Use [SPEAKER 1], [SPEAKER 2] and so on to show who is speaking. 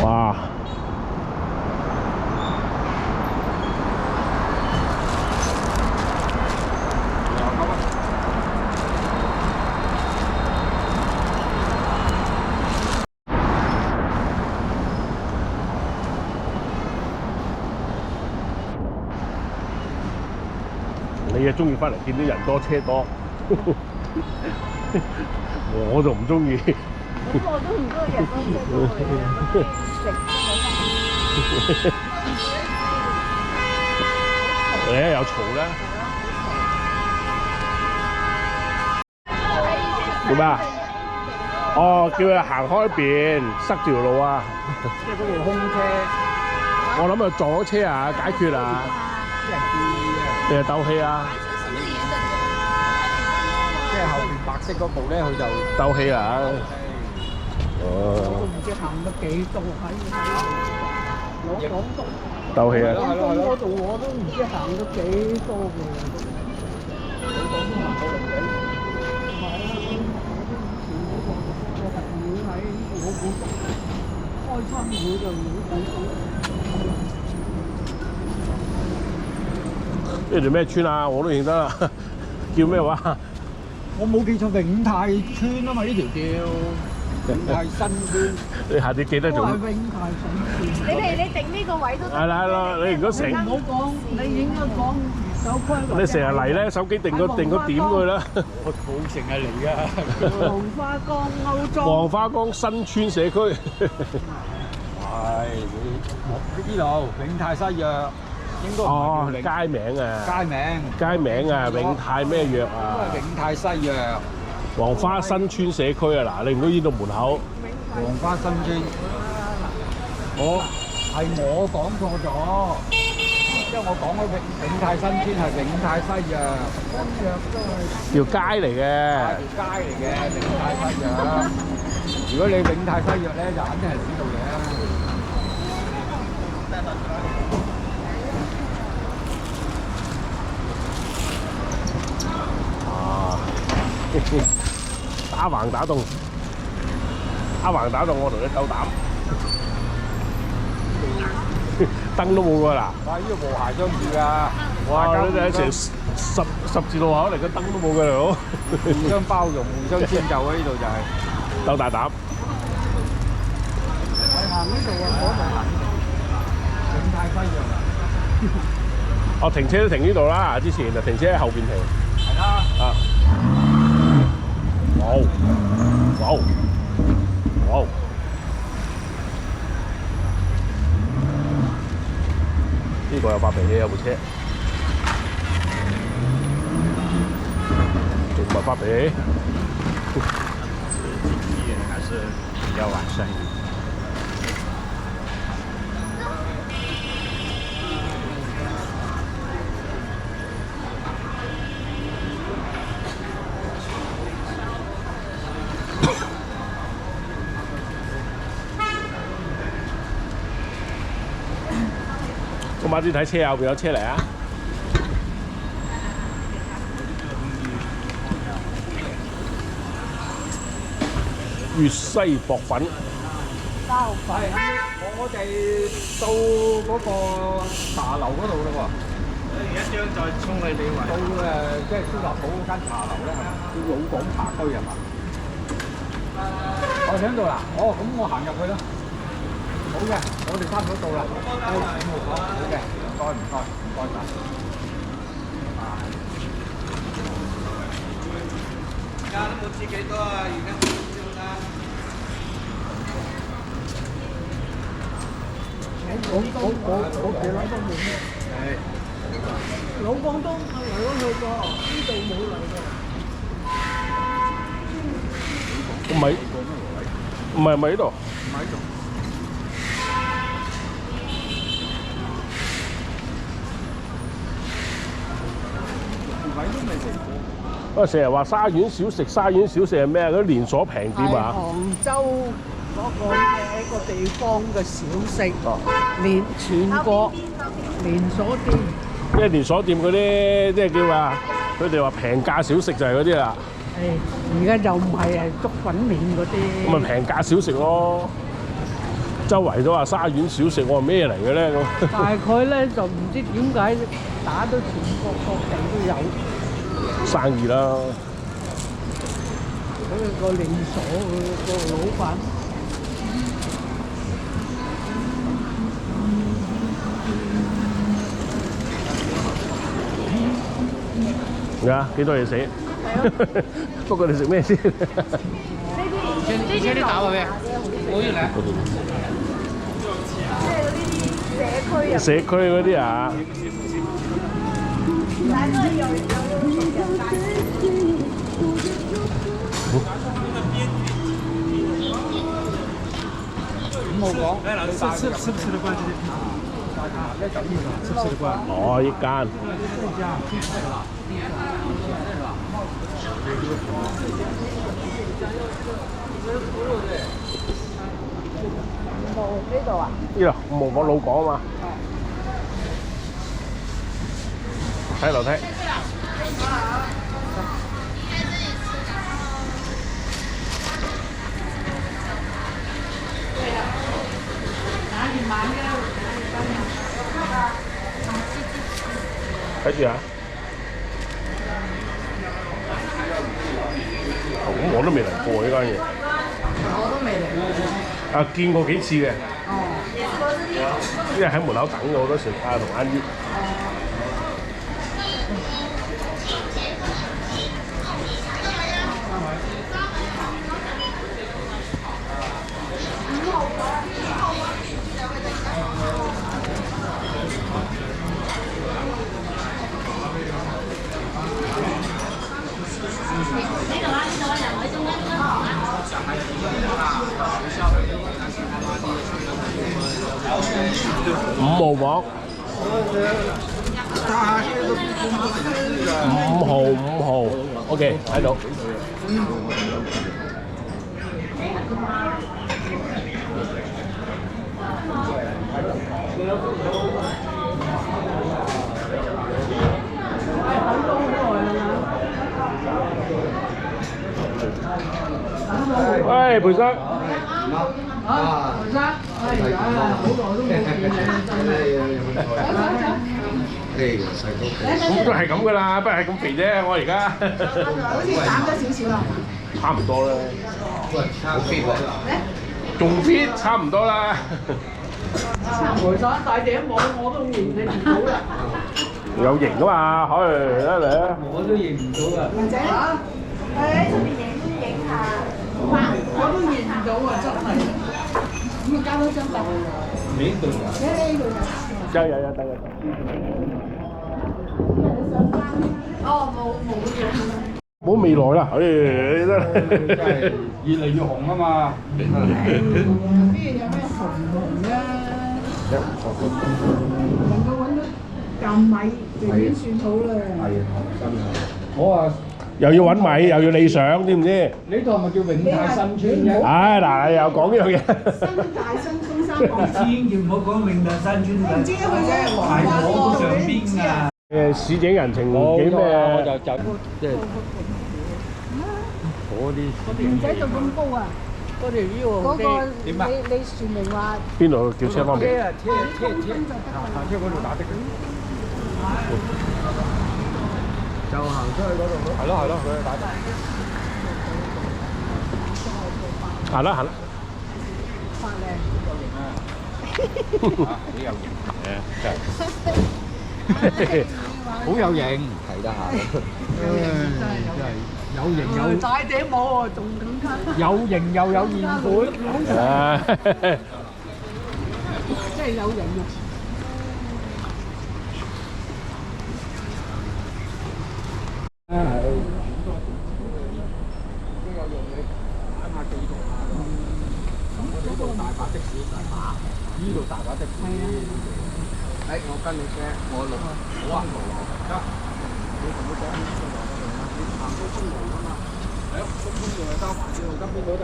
[SPEAKER 1] 哇！你啊中意翻嚟見啲人多車多，我就唔中意。
[SPEAKER 2] 咁我都唔中意人多車多嘅，我中意食
[SPEAKER 1] 你又嘈咧？做咩啊？哦，叫佢行開邊，塞條路啊！
[SPEAKER 3] 即係嗰部空車，
[SPEAKER 1] 我諗佢撞咗車啊，解決啊，
[SPEAKER 3] 啲人故意嘅，
[SPEAKER 1] 定係鬥氣啊？
[SPEAKER 3] 即係後邊白色嗰部咧，佢就
[SPEAKER 1] 鬥氣啊！
[SPEAKER 2] 我
[SPEAKER 1] 哦，
[SPEAKER 2] 都唔知行得幾多喺攞廣東
[SPEAKER 1] 鬥氣啊！
[SPEAKER 2] 廣東嗰度我都唔知行得幾多嘅。
[SPEAKER 3] 老廣東行到龍井。
[SPEAKER 2] 係啊，我係會喺我嗰度開親會就會睇到。
[SPEAKER 1] 呢條咩村啊？我都認得啦，叫咩話？
[SPEAKER 3] 我冇記錯，永泰村啊嘛，呢條叫永泰新村。
[SPEAKER 1] 你下次記得做。
[SPEAKER 2] 都係永泰省線。
[SPEAKER 4] 你定呢個位都得。
[SPEAKER 1] 係啦係啦，你如果成
[SPEAKER 2] 唔好講，你應該講越秀規劃。
[SPEAKER 1] 你成日嚟咧，手機定個點佢啦。
[SPEAKER 3] 我冇成日嚟㗎。
[SPEAKER 2] 黃花崗歐莊。
[SPEAKER 1] 黃花崗新村社區。
[SPEAKER 3] 係呢度永泰西藥，應該唔
[SPEAKER 1] 哦，
[SPEAKER 3] 係叫
[SPEAKER 1] 街名啊！
[SPEAKER 3] 街名。
[SPEAKER 1] 街名啊，永泰咩藥啊？
[SPEAKER 3] 都係永泰西藥，
[SPEAKER 1] 黃花新村社區啊！嗱，你唔到呢度門口。
[SPEAKER 3] 黃花新村。我講錯咗，因為我講嗰永泰新村係永泰西藥，
[SPEAKER 1] 條街嚟嘅。
[SPEAKER 3] 條街嚟嘅永泰西藥。如果你永泰西藥咧，就肯定係呢度嘅。
[SPEAKER 1] 啊！打橫打洞，打橫打洞，我同你鬥膽。燈都冇㗎啦！
[SPEAKER 3] 哇！呢度和諧相處㗎，
[SPEAKER 1] 哇！你哋成十字路口嚟，個燈都冇㗎，大佬。
[SPEAKER 3] 互相包容、互相遷就啊！呢度就係
[SPEAKER 1] 鬥大膽。
[SPEAKER 2] 係行呢度啊，嗰度行。
[SPEAKER 3] 永泰西藥啊！
[SPEAKER 1] 我停車都停呢度啦，之前就停車喺後邊停。
[SPEAKER 3] 係啦。
[SPEAKER 1] 啊！哇！哇！哇！呢個有發脾氣，有部車，仲唔係發脾氣？
[SPEAKER 3] 還是比較完善一點。
[SPEAKER 1] 我馬啲睇車後邊有車嚟啊！粵西薄粉。
[SPEAKER 2] 包粉。
[SPEAKER 3] 我哋到嗰個茶樓嗰度啦喎。一張再衝去你位。到即係燒臘鋪嗰間茶樓咧，係嘛？叫老廣茶居係嘛？我喺度啦。哦，咁我行入去啦。好嘅，我哋差唔多到啦。好嘅，唔該晒。而家都冇知幾多啊！而家
[SPEAKER 2] 我幾撚都冇咩。
[SPEAKER 3] 係。
[SPEAKER 2] 老廣東嚟咗去過，呢度冇嚟過。
[SPEAKER 1] 唔係呢度。
[SPEAKER 3] 唔喺度。
[SPEAKER 1] 我成日話沙縣小食，沙縣小食係咩啊？嗰啲連鎖平店啊！
[SPEAKER 2] 杭州嗰個一個地方嘅小食，全國連鎖店。
[SPEAKER 1] 即係連鎖店嗰啲，即係叫話，佢哋話平價小食就係嗰啲啦。
[SPEAKER 2] 而家就唔係粥粉麵嗰啲。
[SPEAKER 1] 咁咪平價小食咯，周圍都話沙縣小食，我話咩嚟嘅咧咁？
[SPEAKER 2] 大概咧就唔知點解打到全國各地都有
[SPEAKER 1] 生意啦。
[SPEAKER 2] 佢個連鎖個老闆。
[SPEAKER 1] 啊，幾多嘢食？不過你食咩先？
[SPEAKER 3] 先你打過未？我要嚟。
[SPEAKER 1] 社區嗰啲啊。
[SPEAKER 3] 冇講。
[SPEAKER 4] 吃不吃得惯这些？吃不吃得惯？
[SPEAKER 1] 哦，一間。
[SPEAKER 2] 呢度啊？
[SPEAKER 1] 呢度5號房老港啊嘛。睇樓梯。睇住啊！咁我都未嚟過呢間嘢。
[SPEAKER 2] 我都未嚟。
[SPEAKER 1] 啊，見過幾次嘅。哦。因為喺門口等嘅好多時，同阿姨。5號房。5號 ，OK， 睇到。喂，培生。
[SPEAKER 2] 啊，培生，哎呀，好耐都冇見你
[SPEAKER 1] 咁都係咁噶啦，不過係咁肥啫，我而家。
[SPEAKER 5] 好似減咗少少啦。
[SPEAKER 1] 差唔多啦。好 fit 喎。仲 fit， 差唔多啦。
[SPEAKER 2] 培生戴頂帽我都認你唔到啦。
[SPEAKER 1] 有型噶嘛，可以嚟啊！
[SPEAKER 3] 我都認唔到㗎。
[SPEAKER 5] 或者喺出邊影下，
[SPEAKER 2] 我都認唔到啊！真係。
[SPEAKER 5] 咁啊交多張凳。
[SPEAKER 3] 呢度啊？
[SPEAKER 5] 呢度就。
[SPEAKER 1] 有，等。
[SPEAKER 5] 哦，冇咗。
[SPEAKER 1] 冇未來啦，
[SPEAKER 3] 真係越嚟越紅啊嘛！
[SPEAKER 5] 邊有咩紅啊？能夠揾到嚿米就已經算好啦。
[SPEAKER 3] 係啊，真係。我話
[SPEAKER 1] 又要揾米，又要理想，知唔知？
[SPEAKER 3] 呢度係咪叫永泰新村嘅？
[SPEAKER 1] 唉，嗱，又講呢樣嘢。
[SPEAKER 5] 新大新中山港。
[SPEAKER 4] 千祈唔好講永泰新村㗎，
[SPEAKER 5] 唔知佢嘅
[SPEAKER 4] 係我上邊㗎。
[SPEAKER 1] 市井人情幾咩？
[SPEAKER 3] 我就即係嗰啲
[SPEAKER 5] 唔使做咁高啊！
[SPEAKER 2] 嗰條腰
[SPEAKER 5] 嗰個
[SPEAKER 3] 點啊
[SPEAKER 5] 你説明話
[SPEAKER 1] 邊度叫車方便？
[SPEAKER 3] 車嗰度打的。就行出去嗰度咯。係咯，佢去打的。
[SPEAKER 1] 行啦。
[SPEAKER 5] 發
[SPEAKER 3] 幾有型嘅，真係。好有型，睇得下。真係有型有
[SPEAKER 2] 戴頂帽喎，仲更加
[SPEAKER 3] 有型又有現款。
[SPEAKER 1] 啊！
[SPEAKER 2] 真係有型啊！
[SPEAKER 3] 呢度大把的士。誒，我跟你車，我錄。好啊，得。你同佢講，你行到中途啊嘛。係啊，中途就收埋，呢度根本冇得。